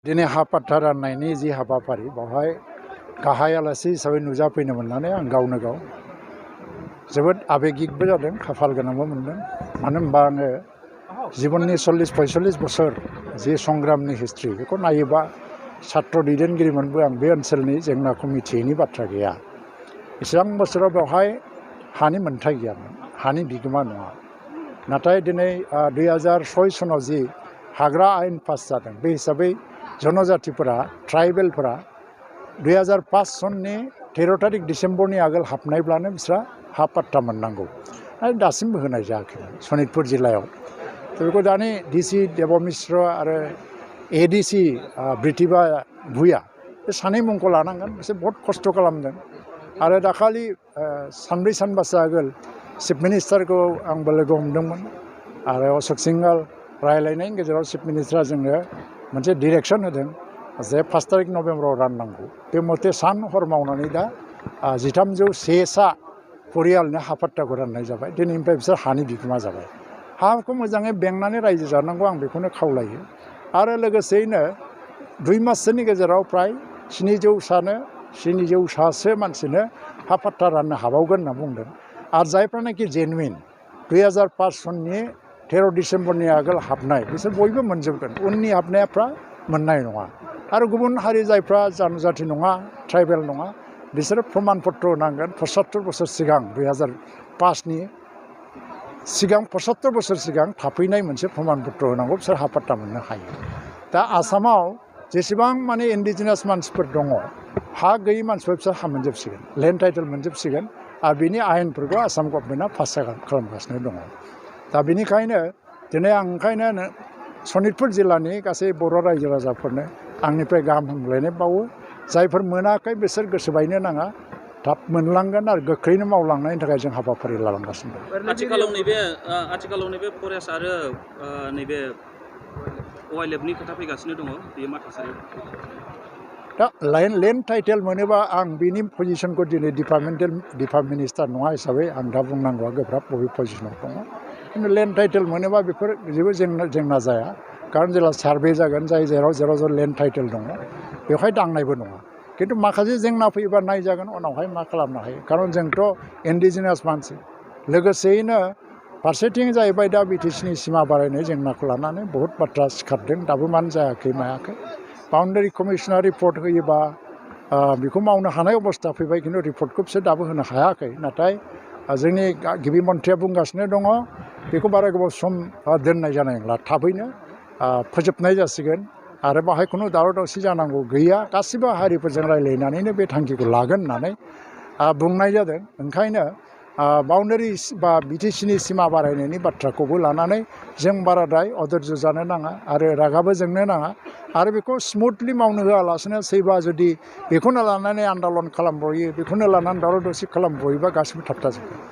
दिनै हा पाट्टा राननायनि जि हाबाफारि बेवहाय गाहाय आलासि हिसाबै नुजाफैनो मोननानै आं गावनो गाव जोबोद आबेगिकबो जादों, खाफाल गोनांबो मोनदों। मानो होनबा आङो जिबननि 40-45 बोसोर जि संग्रामनि हिस्ट्रि बेखौ नायोबा छात्र दैदेनगिरिमोनबो आं बे ओनसोलनि जेंनाखौ मिथियैनि बाथ्रा गैया। एसेबां बोसोराव बेवहाय हानि मोन्थाय गैयामोन, हानि बिगोमा नङा। नाथाय दिनै 2006 सनाव जि हाग्रा आयेन पास जादों, बे हिसाबै जनजातिफोरा ट्राइबेलफोरा 2005 सननि 13 तारिख डिसेम्बरनि आगोल हाबनायब्लानो बिस्रा हा पाट्टा मोननांगौ आरो दासिमबो होनाय जायाखैमोन सनितपुर जिल्लायाव। बेखौ दानि डिसि देब मिश्र आरो एडिसि ब्रिटिभा भुया बे सानै मुंखौ लानांगोन। बिसोर बहुत खस्थ' खालामदों आरो दाखालि सानब्रै सानबासो आगोल चिफ मिनिस्टारखौ आंबो लोगो हमदोंमोन आरो अशक सिंहाल रायलायनायनि गेजेराव चिफ मिनिस्टारा जोंनो मोनसे डिरेक्सन होदों जे 5 तारिख नभेम्बराव राननांगौ। बे मथे सान हर मावनानै दा 1301 सा परियालनो हा पाट्टाखौ राननाय जाबाय। दिनैनिफ्राय बिसोर हानि बिगोमा जाबाय। हाखौ मोजाङै बेंनानै रायजो जानांगौ, आं बेखौनो खावलायो। आरो लोगोसेयैनो 2 माससोनि गेजेराव फ्राय 700 सासो मानसिनो हा पाट्टा राननो हाबावगोन होनना बुंदों। आरो जायफ्रानाखि जेनुइन 2005 सननि 13 डिसेम्बरनि आगोल हाबनाय बिसोर बयबो मोनजोबगोन। उननि हाबनायफ्रा मोननाय नङा। आरो गुबुन हारि जायफ्रा जनजाति नङा, ट्राइबेल नङा, बिसोरो प्रमाण पत्र नांगोन। 75 बोसोर सिगां 2005नि सिगां 75 बोसोर सिगां थाफैनाय मोनसे प्रमाण पत्र होनांगौ, बिसोर हा पाट्टा मोननो हायो। दा आसामाव जेसेबां माने इन्डिजिनास मानसिफोर दङ, हा गैयै मानसिफोर बिसोर हा मोनजोबसिगोन, लेन्ड टाइटेल मोनजोबसिगोन। आरो बिनि आयेनफोरखौ आसाम गभर्नमेन्टआ पास खालामगासिनो दङ। दा बेनिखायनो दिनै आं ओंखायनो सनितपुर जिल्लानि गासै बर' रायजो राजाफोरनो आंनिफ्राय गाहाम हामलायनाय बावो। जायफोर मोनाखै बिसोर गोसो बायनो नाङा, थाब मोनलांगोन आरो गोख्रैनो मावलांनायनि थाखाय जों हाबाफारि लालांगासिनो दं। आथिखालाव नैबे फरेस्ट आरो नैबे वाइल्डलाइफनि खोथा फैगासिनो दङ, बेयो मा थासारियाव? दा लेन्ड टाइटेल मोनोबा आं बिनि पजिसनखौ दिनै डिपार्टमेन्ट मिनिस्टार नङा हिसाबै आं दा बुंनांगौआ गोब्राब बबे पजिसनाव दङ। खिन्थु लेन्ड टाइटेल मोनोबा बेफोर जेबो जेंना जाया। खारन जेब्ला सार्भे जागोन, जेराव लेन्ड टाइटेल दङ बेवहाय दांनायबो नङा। खिन्थु माखासे जेंना फैयोबा नायजागोन उनावहाय मा खालामनो हायो। खारन जोंथ' इन्डिजिनास मानसि। लोगोसेयैनो फारसेथिं जाहैबाय दा बिटिसिनि सिमा बारायनाय जेंनाखौ लानानै बहुत बाथ्रा सिखारदों, दाबो मानो जायाखै मायाखै। बाउन्डारि कमिसना रिपर्ट होयोबा बेखौ मावनो हानाय अबस्था फैबाय, खिन्थु रिपर्टखौ बिसोर दाबो होनो हायाखै। नाथाय जोंनि गिबि मन्थ्रिया बुंगासिनो दङ बेखौ बारा गोबाव सम दोननाय जानाय नंला, थाबैनो फोजोबनाय जासिगोन। आरो बाहाय खुनु दावराव दावसि जानांगौ गैया, गासिबो हारिफोरजों रायज्लायनानैनो बे थांखिखौ लागोन होननानै बुंनाय जादों। ओंखायनो बाउन्डारि बा बिटिसिनि सिमा बारायनायनि बाथ्राखौबो लानानै जों बाराद्राय अधैर्य जानो नाङा आरो रागाबो जोंनो नाङा। आरो बेखौ स्मुथलि मावनो होआलासिनो सोरबा जुदि बेखौनो लानानै आन्दालन खालामबयो, बेखौनो लानानै दावराव दावसि खालामबयोबा गासिबो थाबथाजोबगोन।